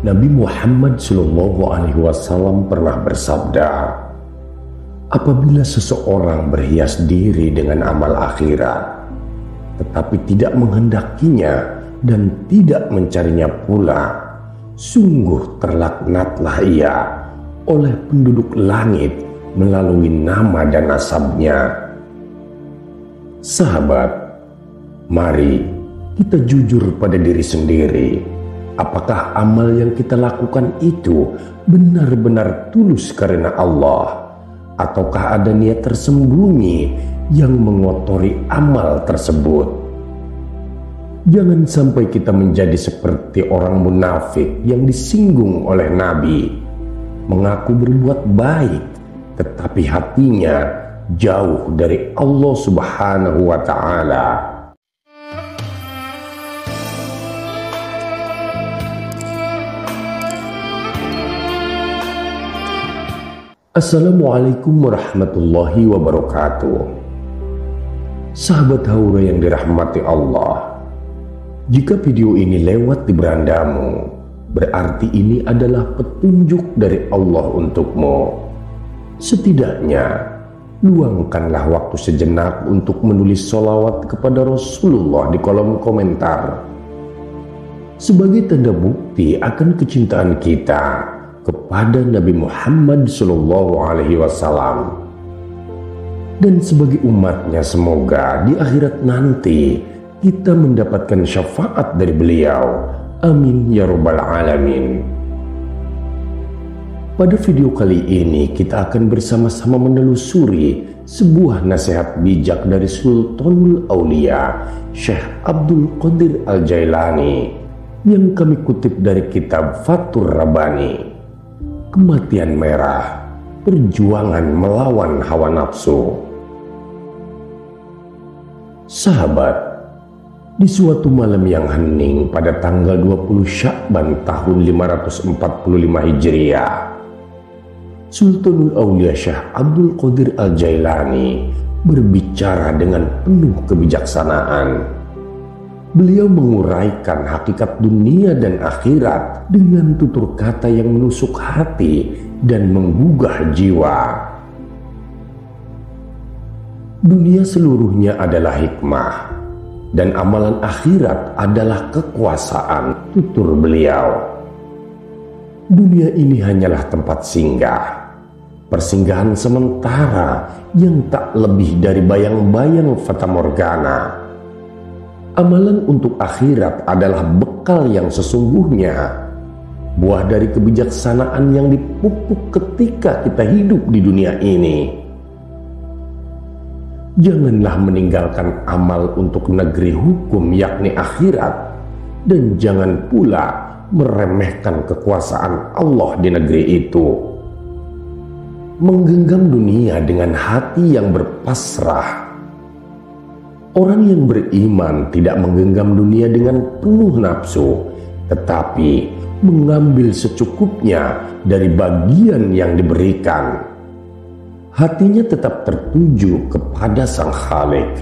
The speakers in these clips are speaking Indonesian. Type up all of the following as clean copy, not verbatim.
Nabi Muhammad SAW pernah bersabda, apabila seseorang berhias diri dengan amal akhirat, tetapi tidak menghendakinya dan tidak mencarinya pula, sungguh terlaknatlah ia oleh penduduk langit melalui nama dan nasabnya. Sahabat, mari kita jujur pada diri sendiri. Apakah amal yang kita lakukan itu benar-benar tulus karena Allah, ataukah ada niat tersembunyi yang mengotori amal tersebut? Jangan sampai kita menjadi seperti orang munafik yang disinggung oleh Nabi, mengaku berbuat baik tetapi hatinya jauh dari Allah Subhanahu wa Ta'ala. Assalamualaikum warahmatullahi wabarakatuh. Sahabat Haura yang dirahmati Allah, jika video ini lewat di berandamu, berarti ini adalah petunjuk dari Allah untukmu. Setidaknya, luangkanlah waktu sejenak untuk menulis sholawat kepada Rasulullah di kolom komentar, sebagai tanda bukti akan kecintaan kita kepada Nabi Muhammad SAW, dan sebagai umatnya semoga di akhirat nanti kita mendapatkan syafaat dari beliau. Amin ya rabbal alamin. Pada video kali ini kita akan bersama-sama menelusuri sebuah nasihat bijak dari Sultanul Aulia Syekh Abdul Qadir Al-Jailani yang kami kutip dari kitab Fathur Rabbani, Kematian Merah, Perjuangan Melawan Hawa Nafsu. Sahabat, di suatu malam yang hening pada tanggal 20 Sya'ban tahun 545 Hijriah, Sultanul Aulia Syekh Abdul Qadir Al-Jailani berbicara dengan penuh kebijaksanaan. Beliau menguraikan hakikat dunia dan akhirat dengan tutur kata yang menusuk hati dan menggugah jiwa. Dunia seluruhnya adalah hikmah, dan amalan akhirat adalah kekuasaan, tutur beliau. Dunia ini hanyalah tempat singgah, persinggahan sementara yang tak lebih dari bayang-bayang fatamorgana. Amalan untuk akhirat adalah bekal yang sesungguhnya, buah dari kebijaksanaan yang dipupuk ketika kita hidup di dunia ini. Janganlah meninggalkan amal untuk negeri hukum yakni akhirat, dan jangan pula meremehkan kekuasaan Allah di negeri itu. Menggenggam dunia dengan hati yang berpasrah. Orang yang beriman tidak menggenggam dunia dengan penuh nafsu, tetapi mengambil secukupnya dari bagian yang diberikan. Hatinya tetap tertuju kepada Sang Khalik.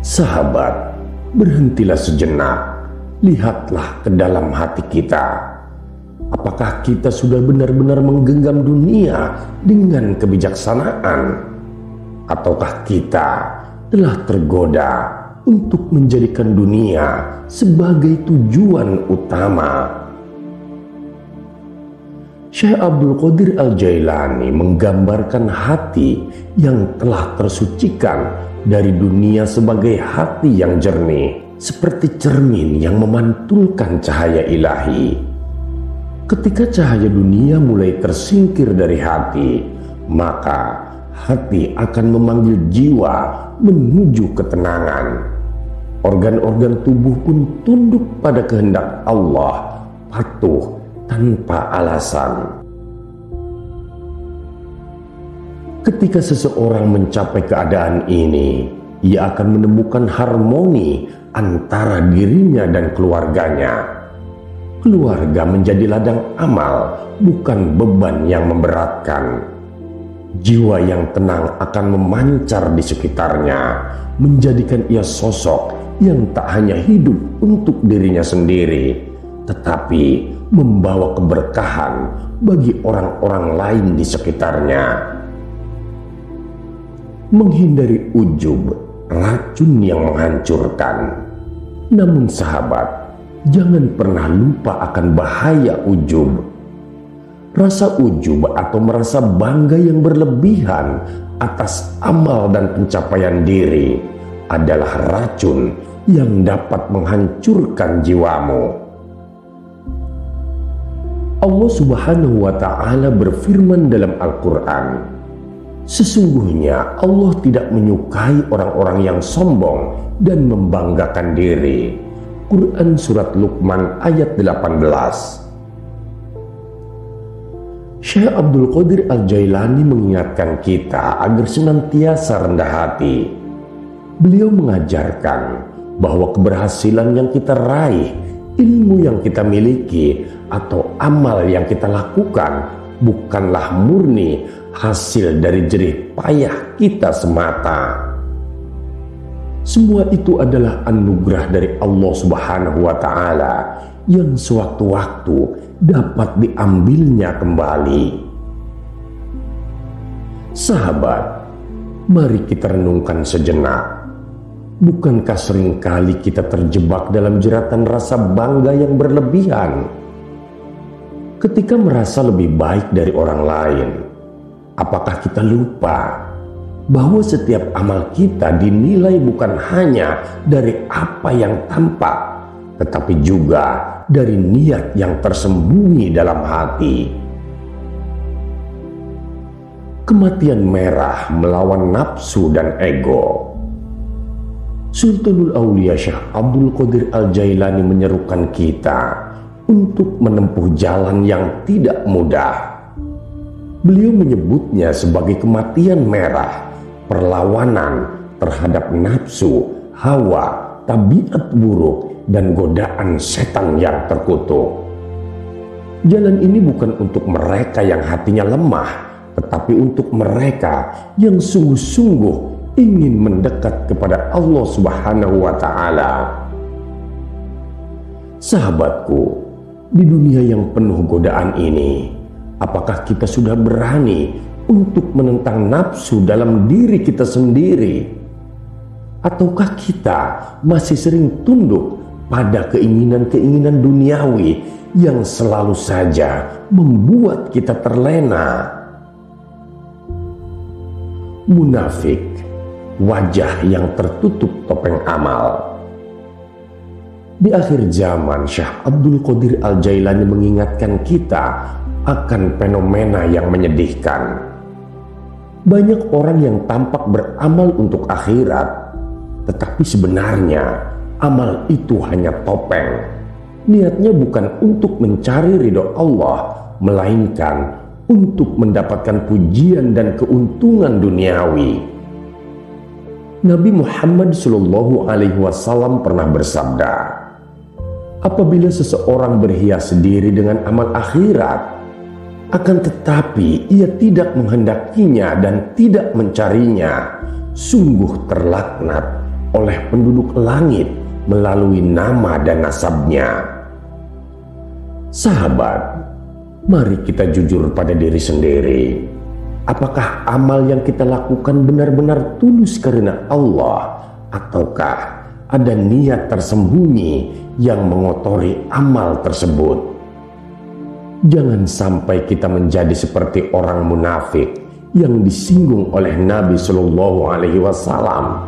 Sahabat, berhentilah sejenak, lihatlah ke dalam hati kita. Apakah kita sudah benar-benar menggenggam dunia dengan kebijaksanaan? Ataukah kita telah tergoda untuk menjadikan dunia sebagai tujuan utama? Syekh Abdul Qadir Al-Jailani menggambarkan hati yang telah tersucikan dari dunia sebagai hati yang jernih, seperti cermin yang memantulkan cahaya ilahi. Ketika cahaya dunia mulai tersingkir dari hati, maka hati akan memanggil jiwa menuju ketenangan. Organ-organ tubuh pun tunduk pada kehendak Allah, patuh tanpa alasan. Ketika seseorang mencapai keadaan ini, ia akan menemukan harmoni antara dirinya dan keluarganya. Keluarga menjadi ladang amal, bukan beban yang memberatkan. Jiwa yang tenang akan memancar di sekitarnya, menjadikan ia sosok yang tak hanya hidup untuk dirinya sendiri, tetapi membawa keberkahan bagi orang-orang lain di sekitarnya. Menghindari ujub, racun yang menghancurkan. Namun sahabat, jangan pernah lupa akan bahaya ujub. Rasa ujub atau merasa bangga yang berlebihan atas amal dan pencapaian diri adalah racun yang dapat menghancurkan jiwamu. Allah Subhanahu wa Ta'ala berfirman dalam Al-Quran, sesungguhnya Allah tidak menyukai orang-orang yang sombong dan membanggakan diri. Quran Surat Luqman ayat 18. Syekh Abdul Qadir Al-Jailani mengingatkan kita agar senantiasa rendah hati. Beliau mengajarkan bahwa keberhasilan yang kita raih, ilmu yang kita miliki, atau amal yang kita lakukan bukanlah murni hasil dari jerih payah kita semata. Semua itu adalah anugerah dari Allah Subhanahu wa Ta'ala yang sewaktu-waktu dapat diambilnya kembali. Sahabat, mari kita renungkan sejenak. Bukankah seringkali kita terjebak dalam jeratan rasa bangga yang berlebihan? Ketika merasa lebih baik dari orang lain, apakah kita lupa bahwa setiap amal kita dinilai bukan hanya dari apa yang tampak, tetapi juga dari niat yang tersembunyi dalam hati? Kematian merah melawan nafsu dan ego. Sultanul Aulia Syekh Abdul Qadir Al-Jailani menyerukan kita untuk menempuh jalan yang tidak mudah. Beliau menyebutnya sebagai kematian merah, perlawanan terhadap nafsu, hawa, tabiat buruk, dan godaan setan yang terkutuk. Jalan ini bukan untuk mereka yang hatinya lemah, tetapi untuk mereka yang sungguh-sungguh ingin mendekat kepada Allah Subhanahu wa Ta'ala. Sahabatku, di dunia yang penuh godaan ini, apakah kita sudah berani untuk menentang nafsu dalam diri kita sendiri? Ataukah kita masih sering tunduk pada keinginan-keinginan duniawi yang selalu saja membuat kita terlena? Munafik, wajah yang tertutup topeng amal. Di akhir zaman, Syekh Abdul Qadir Al-Jailani mengingatkan kita akan fenomena yang menyedihkan. Banyak orang yang tampak beramal untuk akhirat, tetapi sebenarnya amal itu hanya topeng. Niatnya bukan untuk mencari ridho Allah, melainkan untuk mendapatkan pujian dan keuntungan duniawi. Nabi Muhammad SAW pernah bersabda, apabila seseorang berhias diri dengan amal akhirat, akan tetapi ia tidak menghendakinya dan tidak mencarinya, sungguh terlaknat oleh penduduk langit melalui nama dan nasabnya. Sahabat, mari kita jujur pada diri sendiri. Apakah amal yang kita lakukan benar-benar tulus karena Allah, ataukah ada niat tersembunyi yang mengotori amal tersebut? Jangan sampai kita menjadi seperti orang munafik yang disinggung oleh Nabi Shallallahu Alaihi Wasallam.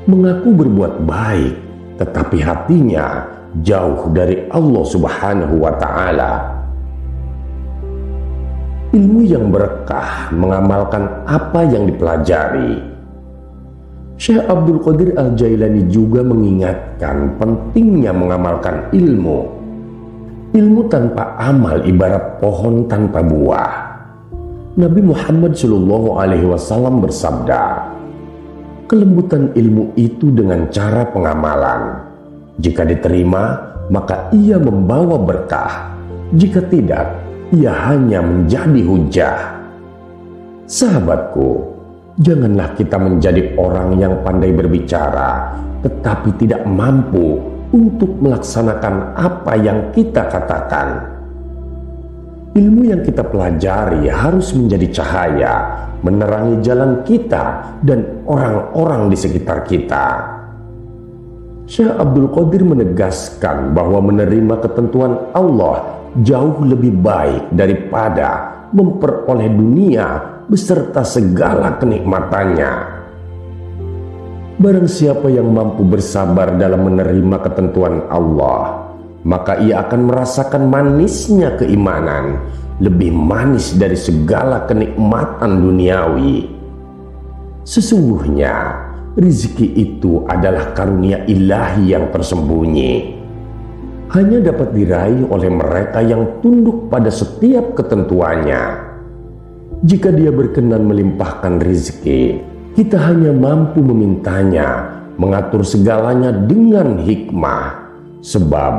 Mengaku berbuat baik, tetapi hatinya jauh dari Allah Subhanahu wa Ta'ala. Ilmu yang berkah mengamalkan apa yang dipelajari. Syekh Abdul Qadir Al-Jailani juga mengingatkan pentingnya mengamalkan ilmu. Ilmu tanpa amal ibarat pohon tanpa buah. Nabi Muhammad SAW bersabda, kelembutan ilmu itu dengan cara pengamalan. Jika diterima, maka ia membawa berkah. Jika tidak, ia hanya menjadi hujah. Sahabatku, janganlah kita menjadi orang yang pandai berbicara, tetapi tidak mampu untuk melaksanakan apa yang kita katakan. Ilmu yang kita pelajari harus menjadi cahaya, menerangi jalan kita dan orang-orang di sekitar kita. Syekh Abdul Qadir menegaskan bahwa menerima ketentuan Allah jauh lebih baik daripada memperoleh dunia beserta segala kenikmatannya. Barang siapa yang mampu bersabar dalam menerima ketentuan Allah, maka ia akan merasakan manisnya keimanan, lebih manis dari segala kenikmatan duniawi. Sesungguhnya rezeki itu adalah karunia ilahi yang tersembunyi, hanya dapat diraih oleh mereka yang tunduk pada setiap ketentuannya. Jika Dia berkenan melimpahkan rezeki, kita hanya mampu memintanya, mengatur segalanya dengan hikmah, sebab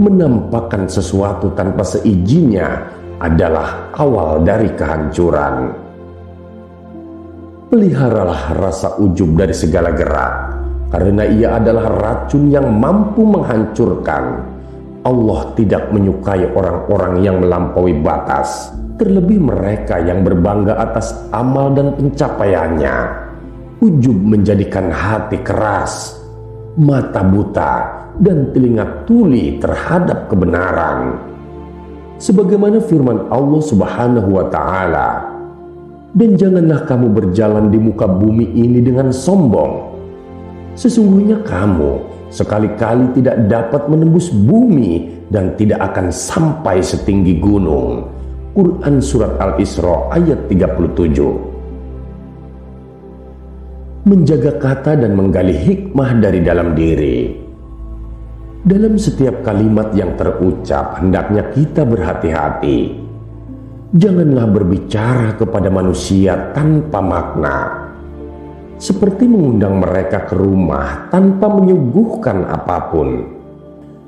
menampakkan sesuatu tanpa seizinnya adalah awal dari kehancuran. Peliharalah rasa ujub dari segala gerak, karena ia adalah racun yang mampu menghancurkan. Allah tidak menyukai orang-orang yang melampaui batas, terlebih mereka yang berbangga atas amal dan pencapaiannya. Ujub menjadikan hati keras, mata buta, dan telinga tuli terhadap kebenaran. Sebagaimana firman Allah Subhanahu wa Ta'ala, "Dan janganlah kamu berjalan di muka bumi ini dengan sombong. Sesungguhnya kamu sekali-kali tidak dapat menembus bumi dan tidak akan sampai setinggi gunung." Quran Surat Al-Isra ayat 37. Menjaga kata dan menggali hikmah dari dalam diri. Dalam setiap kalimat yang terucap, hendaknya kita berhati-hati. Janganlah berbicara kepada manusia tanpa makna, seperti mengundang mereka ke rumah tanpa menyuguhkan apapun.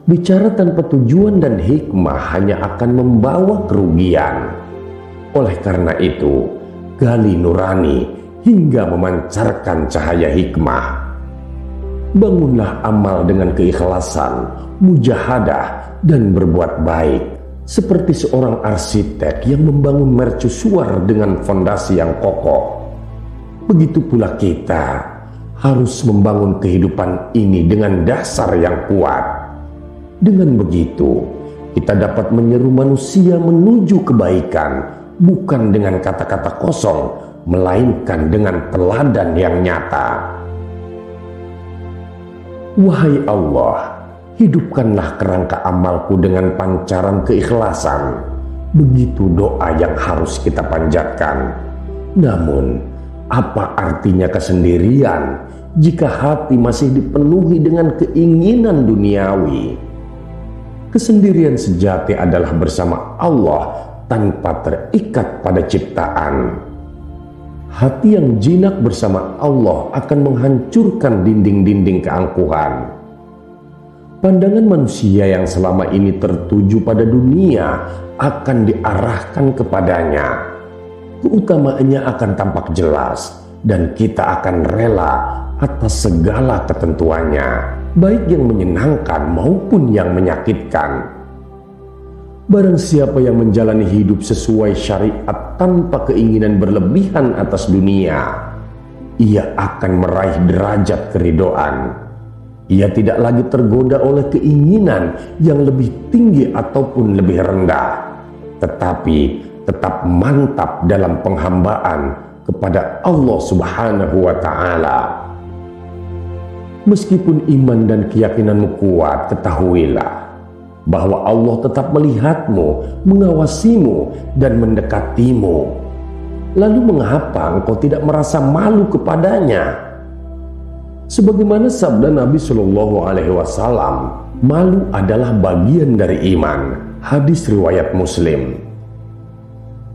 Bicara tanpa tujuan dan hikmah hanya akan membawa kerugian. Oleh karena itu, gali nurani hingga memancarkan cahaya hikmah. Bangunlah amal dengan keikhlasan, mujahadah, dan berbuat baik, seperti seorang arsitek yang membangun mercusuar dengan fondasi yang kokoh. Begitu pula kita harus membangun kehidupan ini dengan dasar yang kuat. Dengan begitu, kita dapat menyeru manusia menuju kebaikan, bukan dengan kata-kata kosong, melainkan dengan teladan yang nyata. Wahai Allah, hidupkanlah kerangka amalku dengan pancaran keikhlasan. Begitu doa yang harus kita panjatkan. Namun, apa artinya kesendirian jika hati masih dipenuhi dengan keinginan duniawi? Kesendirian sejati adalah bersama Allah tanpa terikat pada ciptaan. Hati yang jinak bersama Allah akan menghancurkan dinding-dinding keangkuhan. Pandangan manusia yang selama ini tertuju pada dunia akan diarahkan kepadanya. Keutamaannya akan tampak jelas dan kita akan rela atas segala ketentuannya, baik yang menyenangkan maupun yang menyakitkan. Barang siapa yang menjalani hidup sesuai syariat tanpa keinginan berlebihan atas dunia, ia akan meraih derajat keridoan. Ia tidak lagi tergoda oleh keinginan yang lebih tinggi ataupun lebih rendah, tetapi tetap mantap dalam penghambaan kepada Allah Subhanahu wa Ta'ala. Meskipun iman dan keyakinanmu kuat, ketahuilah bahwa Allah tetap melihatmu, mengawasimu, dan mendekatimu. Lalu mengapa engkau tidak merasa malu kepadanya? Sebagaimana sabda Nabi Shallallahu Alaihi Wasallam, malu adalah bagian dari iman. Hadis riwayat Muslim.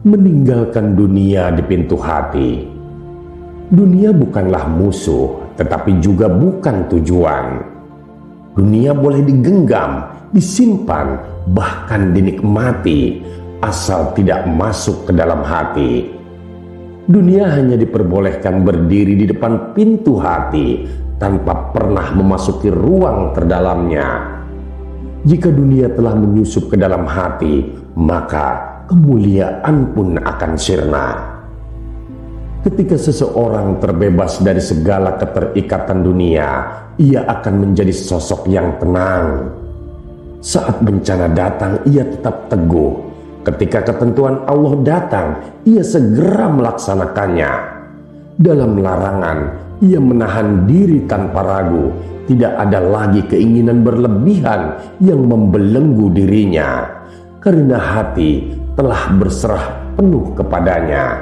Meninggalkan dunia di pintu hati. Dunia bukanlah musuh, tetapi juga bukan tujuan. Dunia boleh digenggam, disimpan, bahkan dinikmati, asal tidak masuk ke dalam hati. Dunia hanya diperbolehkan berdiri di depan pintu hati tanpa pernah memasuki ruang terdalamnya. Jika dunia telah menyusup ke dalam hati, maka kemuliaan pun akan sirna. Ketika seseorang terbebas dari segala keterikatan dunia, ia akan menjadi sosok yang tenang. Saat bencana datang, ia tetap teguh. Ketika ketentuan Allah datang, ia segera melaksanakannya. Dalam larangan, ia menahan diri tanpa ragu. Tidak ada lagi keinginan berlebihan yang membelenggu dirinya, karena hati telah berserah penuh kepadanya.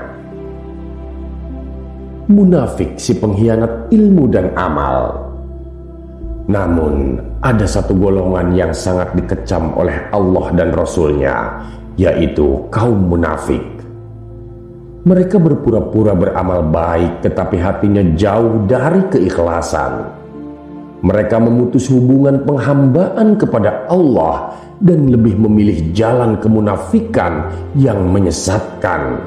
Munafik si pengkhianat ilmu dan amal. Namun ada satu golongan yang sangat dikecam oleh Allah dan Rasul-Nya, yaitu kaum munafik. Mereka berpura-pura beramal baik, tetapi hatinya jauh dari keikhlasan. Mereka memutus hubungan penghambaan kepada Allah dan lebih memilih jalan kemunafikan yang menyesatkan.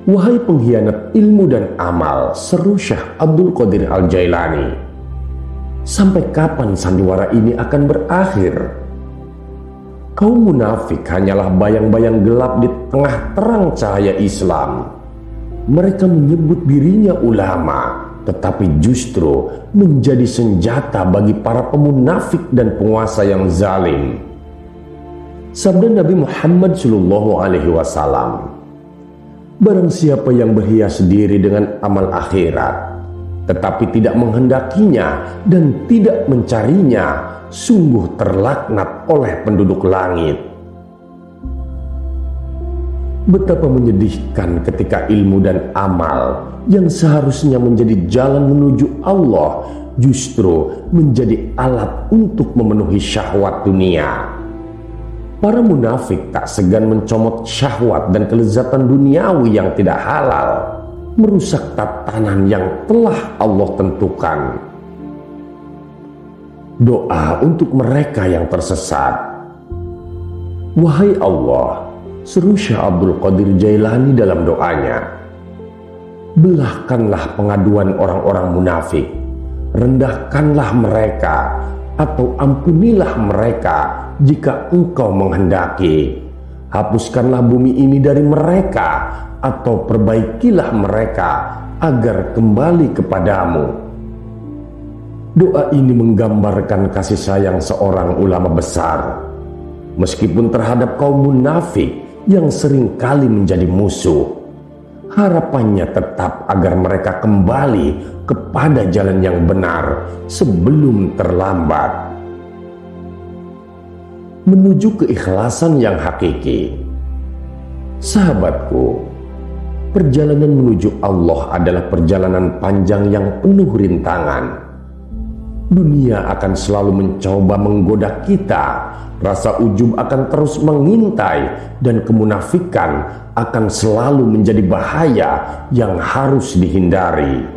Wahai pengkhianat ilmu dan amal, seru Syekh Abdul Qadir Al-Jailani, sampai kapan sandiwara ini akan berakhir? Kaum munafik hanyalah bayang-bayang gelap di tengah terang cahaya Islam. Mereka menyebut dirinya ulama, tetapi justru menjadi senjata bagi para pemunafik dan penguasa yang zalim. Sabda Nabi Muhammad SAW, barang siapa yang berhias diri dengan amal akhirat, tetapi tidak menghendakinya dan tidak mencarinya, sungguh terlaknat oleh penduduk langit. Betapa menyedihkan ketika ilmu dan amal yang seharusnya menjadi jalan menuju Allah justru menjadi alat untuk memenuhi syahwat dunia. Para munafik tak segan mencomot syahwat dan kelezatan duniawi yang tidak halal, merusak tatanan yang telah Allah tentukan. Doa untuk mereka yang tersesat. Wahai Allah, seru Syekh Abdul Qadir Jailani dalam doanya, belahkanlah pengaduan orang-orang munafik, rendahkanlah mereka atau ampunilah mereka jika engkau menghendaki. Hapuskanlah bumi ini dari mereka atau perbaikilah mereka agar kembali kepadamu. Doa ini menggambarkan kasih sayang seorang ulama besar, meskipun terhadap kaum munafik yang sering kali menjadi musuh. Harapannya tetap agar mereka kembali kepada jalan yang benar sebelum terlambat. Menuju keikhlasan yang hakiki. Sahabatku, perjalanan menuju Allah adalah perjalanan panjang yang penuh rintangan. Dunia akan selalu mencoba menggoda kita, rasa ujub akan terus mengintai, dan kemunafikan akan selalu menjadi bahaya yang harus dihindari.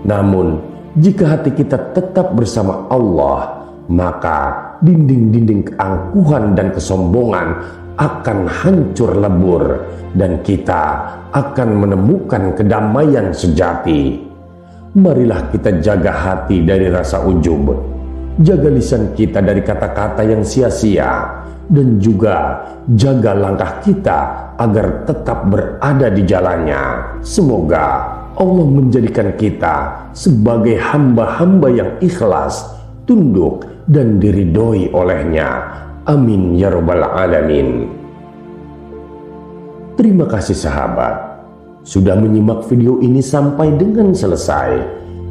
Namun, jika hati kita tetap bersama Allah, maka dinding-dinding keangkuhan dan kesombongan akan hancur lebur, dan kita akan menemukan kedamaian sejati. Marilah kita jaga hati dari rasa ujub, jaga lisan kita dari kata-kata yang sia-sia, dan juga jaga langkah kita agar tetap berada di jalannya. Semoga Allah menjadikan kita sebagai hamba-hamba yang ikhlas, tunduk, dan diridhoi olehnya. Amin ya rabbal alamin. Terima kasih sahabat sudah menyimak video ini sampai dengan selesai.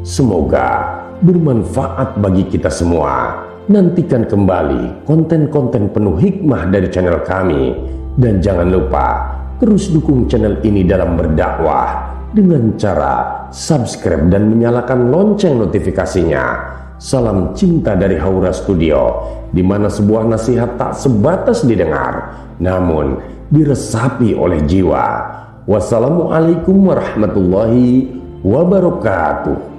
Semoga bermanfaat bagi kita semua. Nantikan kembali konten-konten penuh hikmah dari channel kami, dan jangan lupa terus dukung channel ini dalam berdakwah dengan cara subscribe dan menyalakan lonceng notifikasinya. Salam cinta dari Haura Studio, di mana sebuah nasihat tak sebatas didengar, namun diresapi oleh jiwa. Wassalamualaikum warahmatullahi wabarakatuh.